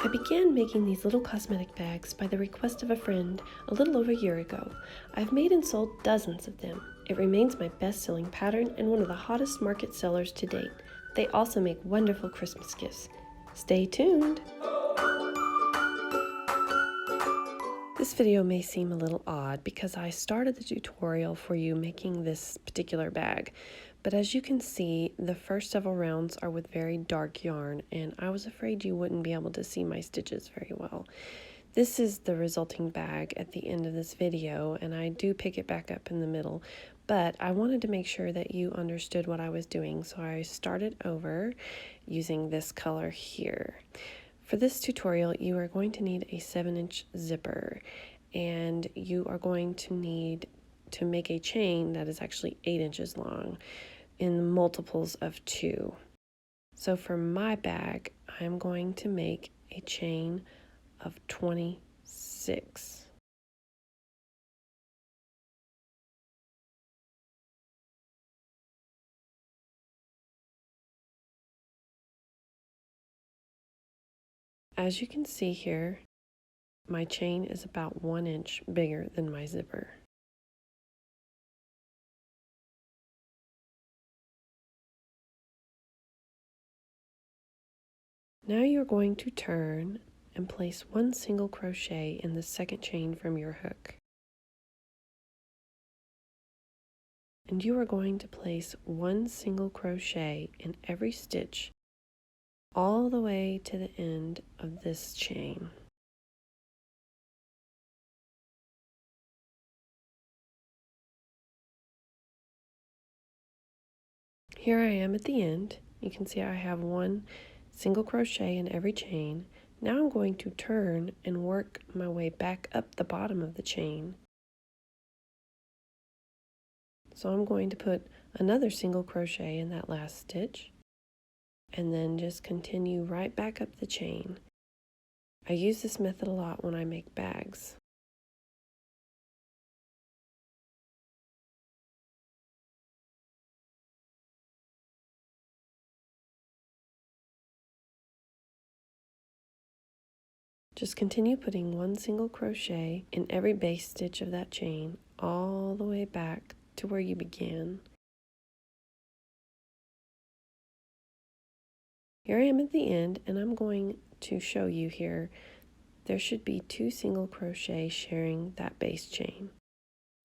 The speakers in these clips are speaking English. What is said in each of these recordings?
I began making these little cosmetic bags by the request of a friend a little over a year ago. I've made and sold dozens of them. It remains my best-selling pattern and one of the hottest market sellers to date. They also make wonderful Christmas gifts. Stay tuned! This video may seem a little odd because I started the tutorial for you making this particular bag, but as you can see, the first several rounds are with very dark yarn, and I was afraid you wouldn't be able to see my stitches very well. This is the resulting bag at the end of this video, and I do pick it back up in the middle, but I wanted to make sure that you understood what I was doing, so I started over using this color here. For this tutorial, you are going to need a 7-inch zipper, and you are going to need to make a chain that is actually 8 inches long in multiples of 2. So for my bag, I'm going to make a chain of 26. As you can see here, my chain is about 1 inch bigger than my zipper. Now you're going to turn and place 1 single crochet in the second chain from your hook. And you are going to place 1 single crochet in every stitch all the way to the end of this chain. Here I am at the end. You can see I have 1 single crochet in every chain. Now I'm going to turn and work my way back up the bottom of the chain. So I'm going to put another single crochet in that last stitch, and then just continue right back up the chain. I use this method a lot when I make bags. Just continue putting 1 single crochet in every base stitch of that chain all the way back to where you began. Here I am at the end, and I'm going to show you here there should be 2 single crochet sharing that base chain.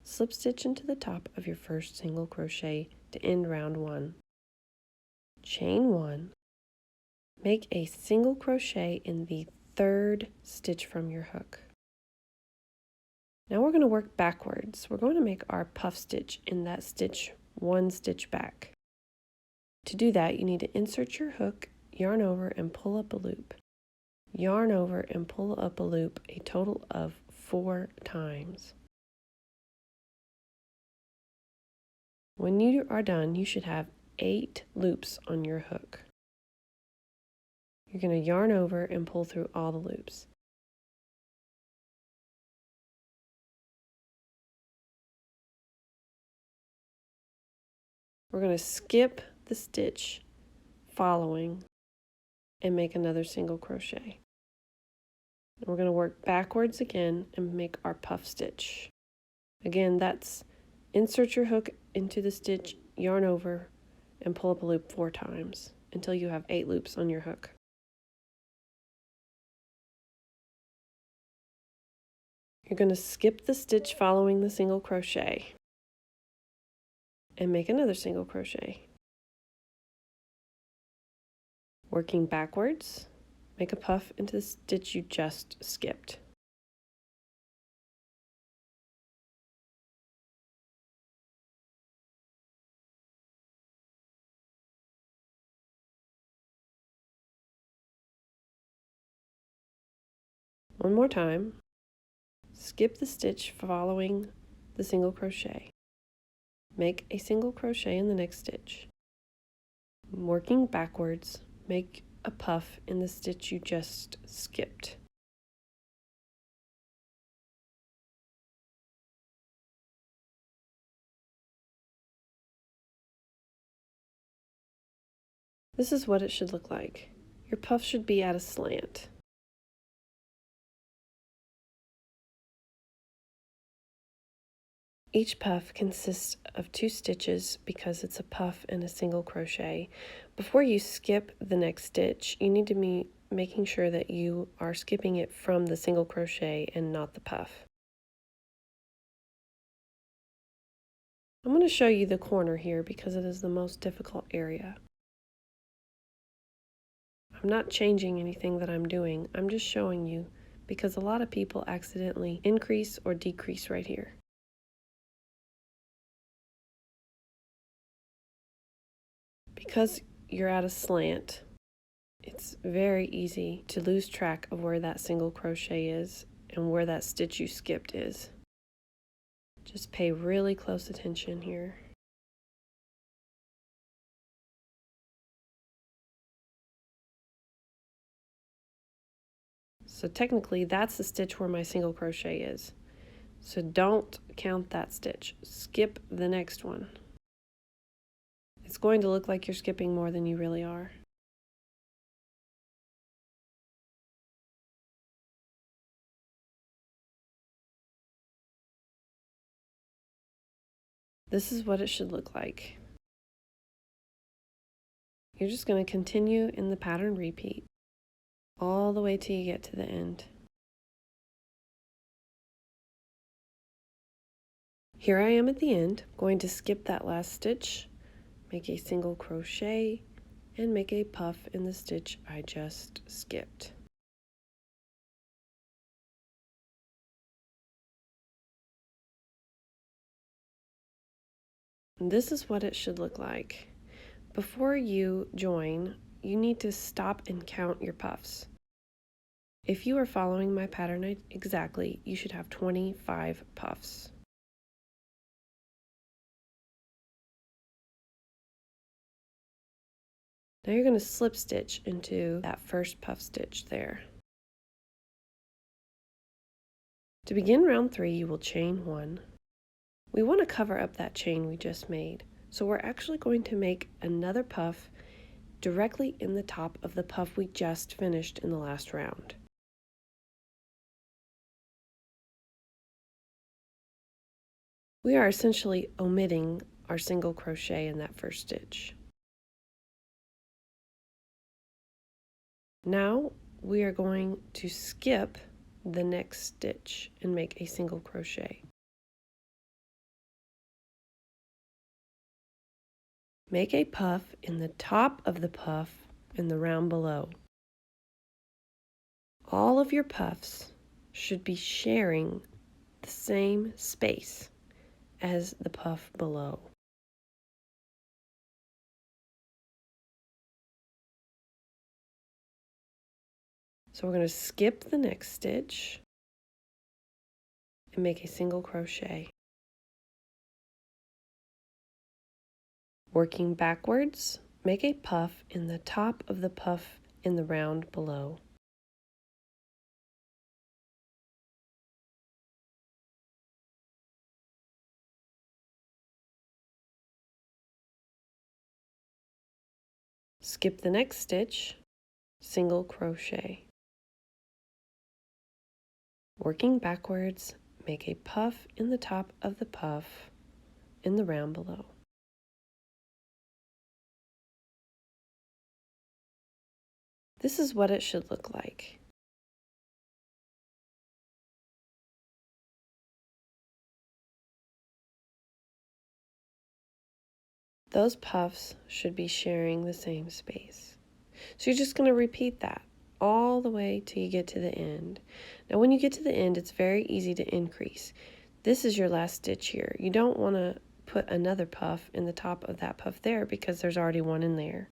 Slip stitch into the top of your first single crochet to end round 1. Chain 1. Make a single crochet in the 3rd stitch from your hook. Now we're going to work backwards. We're going to make our puff stitch in that stitch 1 stitch back. To do that, you need to insert your hook, yarn over, and pull up a loop. Yarn over and pull up a loop a total of 4 times. When you are done, you should have 8 loops on your hook. You're going to yarn over and pull through all the loops. We're going to skip the stitch following and make another single crochet. And we're going to work backwards again and make our puff stitch. Again, that's insert your hook into the stitch, yarn over, and pull up a loop 4 times until you have 8 loops on your hook. You're going to skip the stitch following the single crochet and make another single crochet. Working backwards, make a puff into the stitch you just skipped. One more time. Skip the stitch following the single crochet. Make a single crochet in the next stitch. Working backwards, make a puff in the stitch you just skipped. This is what it should look like. Your puff should be at a slant. Each puff consists of 2 stitches because it's a puff and a single crochet. Before you skip the next stitch, you need to be making sure that you are skipping it from the single crochet and not the puff. I'm going to show you the corner here because it is the most difficult area. I'm not changing anything that I'm doing, I'm just showing you because a lot of people accidentally increase or decrease right here. Because you're at a slant, it's very easy to lose track of where that single crochet is and where that stitch you skipped is. Just pay really close attention here. So technically that's the stitch where my single crochet is. So don't count that stitch. Skip the next one. It's going to look like you're skipping more than you really are. This is what it should look like. You're just going to continue in the pattern repeat all the way till you get to the end. Here I am at the end. I'm going to skip that last stitch, make a single crochet, and make a puff in the stitch I just skipped. And this is what it should look like. Before you join, you need to stop and count your puffs. If you are following my pattern exactly, you should have 25 puffs. Now you're going to slip stitch into that first puff stitch there. To begin round 3, you will chain 1. We want to cover up that chain we just made, so we're actually going to make another puff directly in the top of the puff we just finished in the last round. We are essentially omitting our single crochet in that first stitch. Now we are going to skip the next stitch and make a single crochet. Make a puff in the top of the puff in the round below. All of your puffs should be sharing the same space as the puff below. So we're going to skip the next stitch and make a single crochet. Working backwards, make a puff in the top of the puff in the round below. Skip the next stitch, single crochet. Working backwards, make a puff in the top of the puff in the round below. This is what it should look like. Those puffs should be sharing the same space. So you're just going to repeat that all the way till you get to the end. Now when you get to the end, it's very easy to increase. This is your last stitch here. You don't want to put another puff in the top of that puff there because there's already one in there.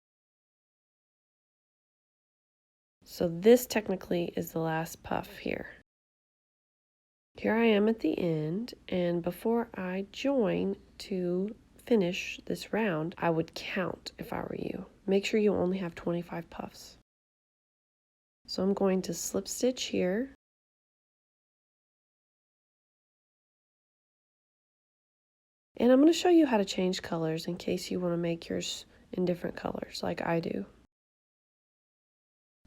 So this technically is the last puff here. Here I am at the end, and before I join to finish this round, I would count if I were you. Make sure you only have 25 puffs. So I'm going to slip stitch here. And I'm going to show you how to change colors in case you want to make yours in different colors like I do.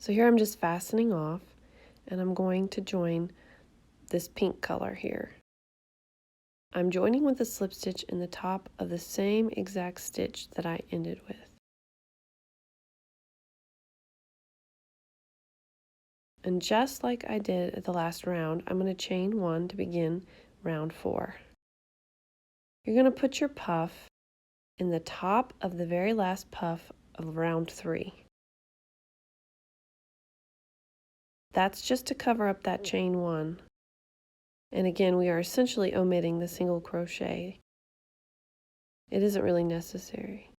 So here I'm just fastening off, and I'm going to join this pink color here. I'm joining with a slip stitch in the top of the same exact stitch that I ended with. And just like I did at the last round, I'm going to chain 1 to begin round 4. You're going to put your puff in the top of the very last puff of round 3. That's just to cover up that chain 1. And again, we are essentially omitting the single crochet. It isn't really necessary.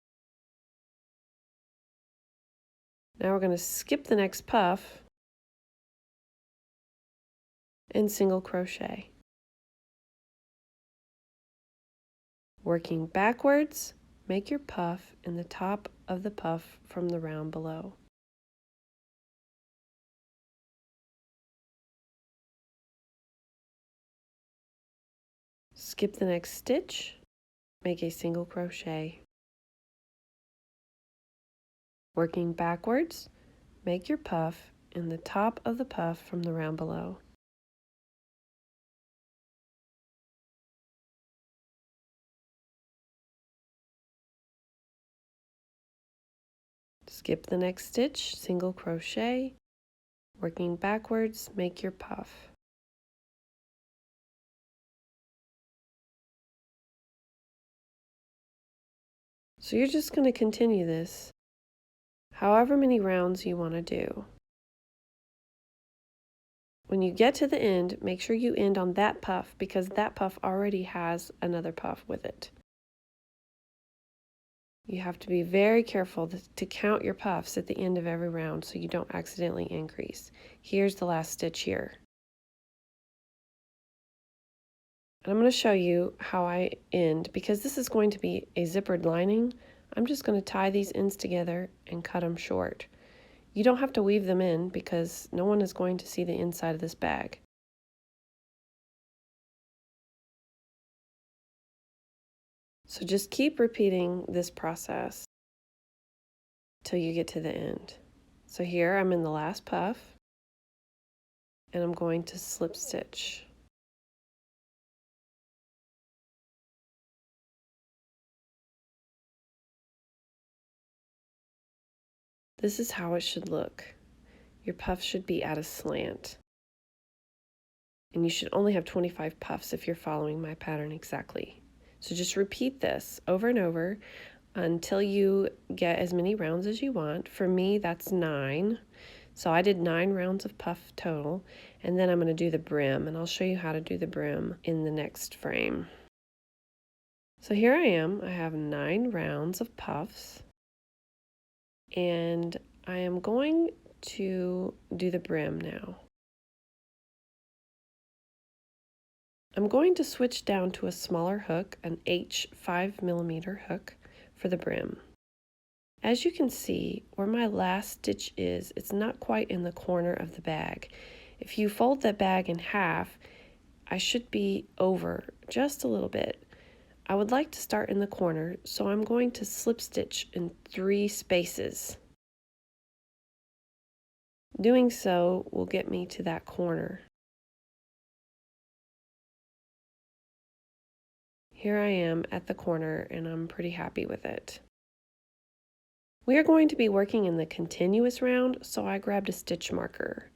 Now we're going to skip the next puff and single crochet. Working backwards, make your puff in the top of the puff from the round below. Skip the next stitch, make a single crochet. Working backwards, make your puff in the top of the puff from the round below. Skip the next stitch, single crochet. Working backwards, make your puff. So you're just going to continue this however many rounds you want to do. When you get to the end, make sure you end on that puff because that puff already has another puff with it. You have to be very careful to count your puffs at the end of every round so you don't accidentally increase. Here's the last stitch here. And I'm going to show you how I end because this is going to be a zippered lining. I'm just going to tie these ends together and cut them short. You don't have to weave them in because no one is going to see the inside of this bag. So just keep repeating this process till you get to the end. So here I'm in the last puff and I'm going to slip stitch. This is how it should look. Your puff should be at a slant. And you should only have 25 puffs if you're following my pattern exactly. So just repeat this over and over until you get as many rounds as you want. For me, that's 9. So I did 9 rounds of puff total, and then I'm going to do the brim, and I'll show you how to do the brim in the next frame. So here I am. I have 9 rounds of puffs, and I am going to do the brim now. I'm going to switch down to a smaller hook, an H 5mm hook for the brim. As you can see, where my last stitch is, it's not quite in the corner of the bag. If you fold that bag in half, I should be over just a little bit. I would like to start in the corner, so I'm going to slip stitch in 3 spaces. Doing so will get me to that corner. Here I am at the corner and I'm pretty happy with it. We are going to be working in the continuous round, so I grabbed a stitch marker.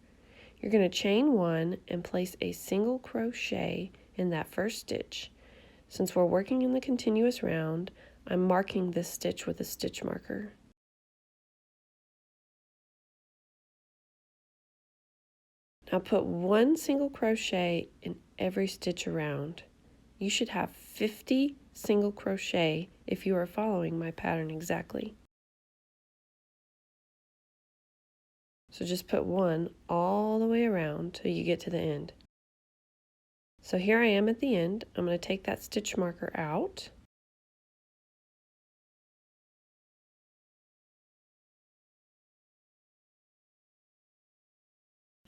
You're going to chain 1 and place a single crochet in that first stitch. Since we're working in the continuous round, I'm marking this stitch with a stitch marker. Now put 1 single crochet in every stitch around. You should have 50 single crochet if you are following my pattern exactly. So just put 1 all the way around till you get to the end. So here I am at the end. I'm going to take that stitch marker out.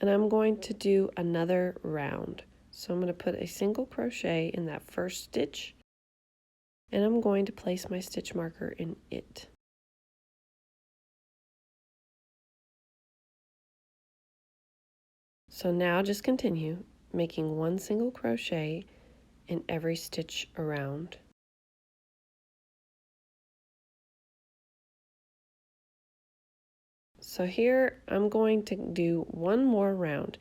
And I'm going to do another round. So I'm going to put a single crochet in that first stitch, and I'm going to place my stitch marker in it. So now just continue making 1 single crochet in every stitch around. So here I'm going to do one more round.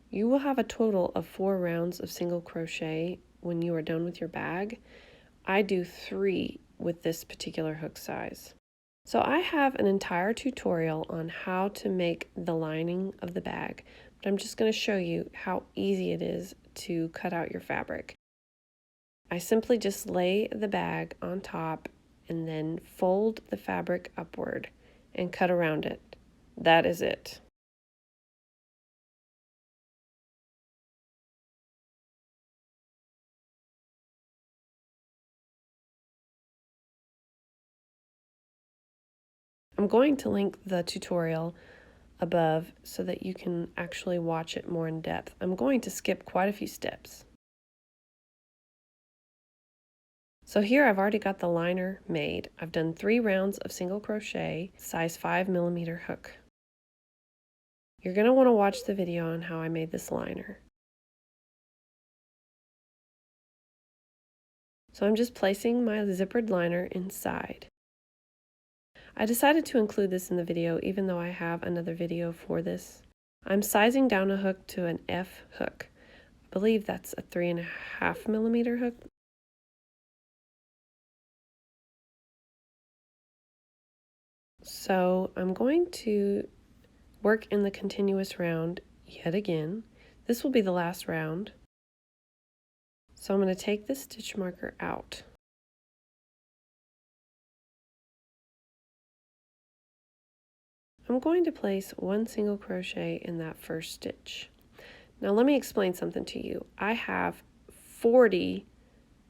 You will have a total of 4 rounds of single crochet when you are done with your bag. I do 3 with this particular hook size. So I have an entire tutorial on how to make the lining of the bag, but I'm just going to show you how easy it is to cut out your fabric. I simply just lay the bag on top and then fold the fabric upward and cut around it. That is it. I'm going to link the tutorial above so that you can actually watch it more in depth. I'm going to skip quite a few steps. So here I've already got the liner made. I've done 3 rounds of single crochet, size 5mm hook. You're going to want to watch the video on how I made this liner. So I'm just placing my zippered liner inside. I decided to include this in the video even though I have another video for this. I'm sizing down a hook to an F hook. I believe that's a 3.5mm hook. So I'm going to work in the continuous round yet again. This will be the last round. So I'm going to take the stitch marker out. I'm going to place 1 single crochet in that first stitch. Now let me explain something to you. I have 40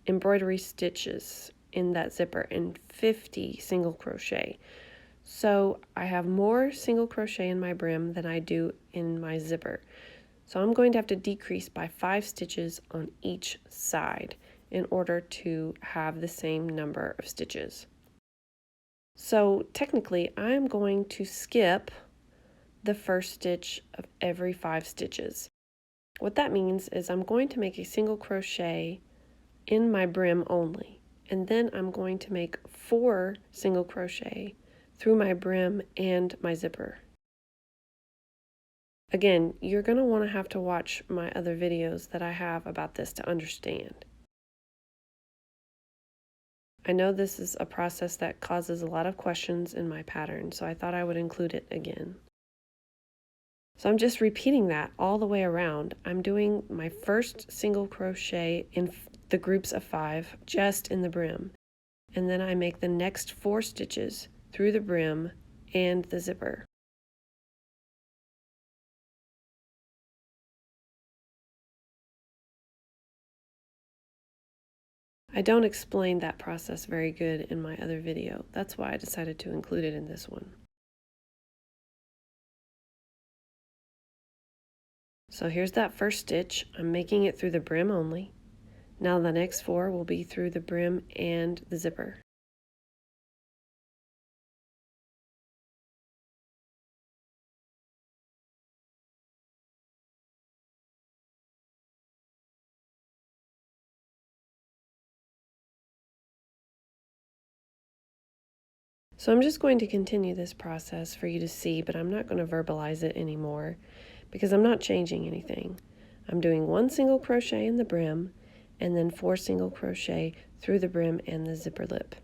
embroidery stitches in that zipper and 50 single crochet. So I have more single crochet in my brim than I do in my zipper. So I'm going to have to decrease by 5 stitches on each side in order to have the same number of stitches. So technically I'm going to skip the first stitch of every 5 stitches. What that means is I'm going to make a single crochet in my brim only, and then I'm going to make 4 single crochet through my brim and my zipper. Again, you're going to want to have to watch my other videos that I have about this to understand. I know this is a process that causes a lot of questions in my pattern, so I thought I would include it again. So I'm just repeating that all the way around. I'm doing my first single crochet in the groups of 5 just in the brim, and then I make the next 4 stitches through the brim and the zipper. I don't explain that process very good in my other video. That's why I decided to include it in this one. So here's that first stitch. I'm making it through the brim only. Now the next 4 will be through the brim and the zipper. So I'm just going to continue this process for you to see, but I'm not going to verbalize it anymore because I'm not changing anything. I'm doing 1 single crochet in the brim and then 4 single crochet through the brim and the zipper lip.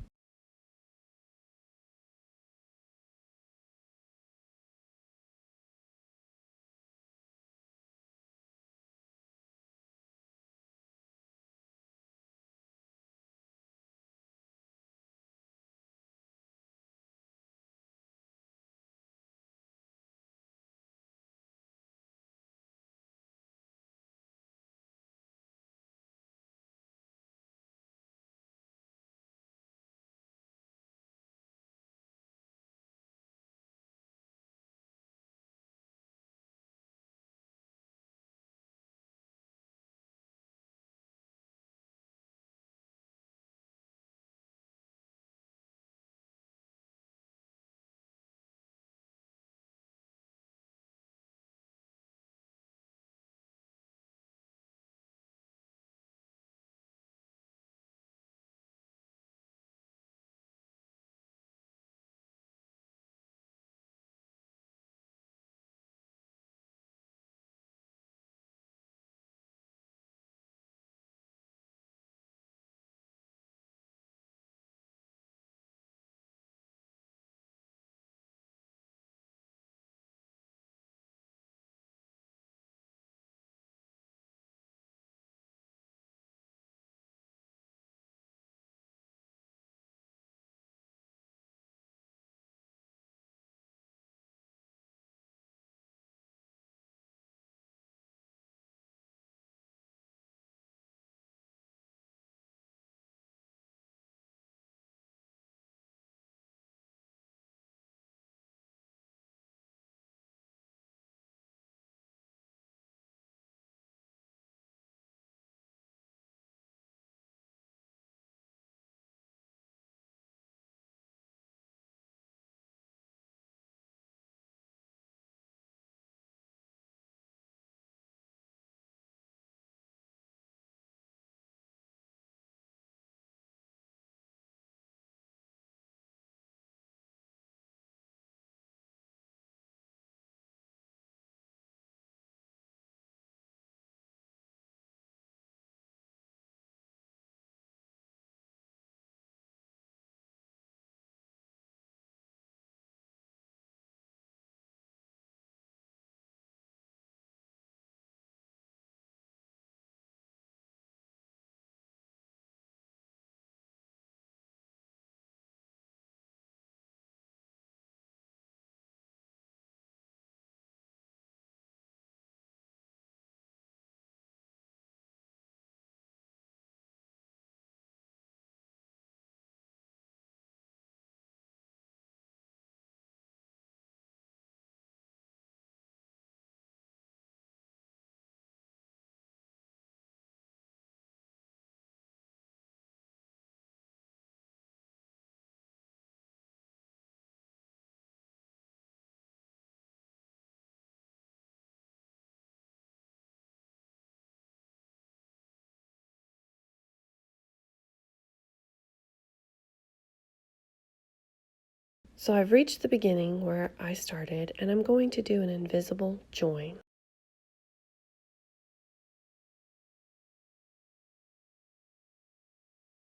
So I've reached the beginning where I started, and I'm going to do an invisible join.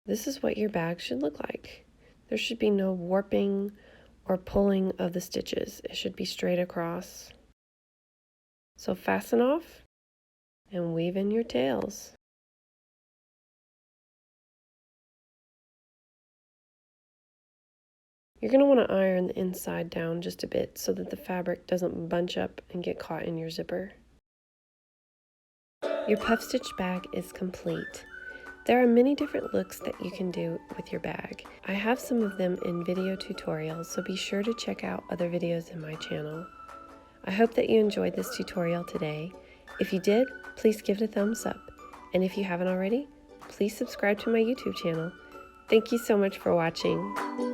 This is what your bag should look like. There should be no warping or pulling of the stitches. It should be straight across. So fasten off and weave in your tails. You're going to want to iron the inside down just a bit so that the fabric doesn't bunch up and get caught in your zipper. Your puff stitch bag is complete. There are many different looks that you can do with your bag. I have some of them in video tutorials, so be sure to check out other videos in my channel. I hope that you enjoyed this tutorial today. If you did, please give it a thumbs up. And if you haven't already, please subscribe to my YouTube channel. Thank you so much for watching.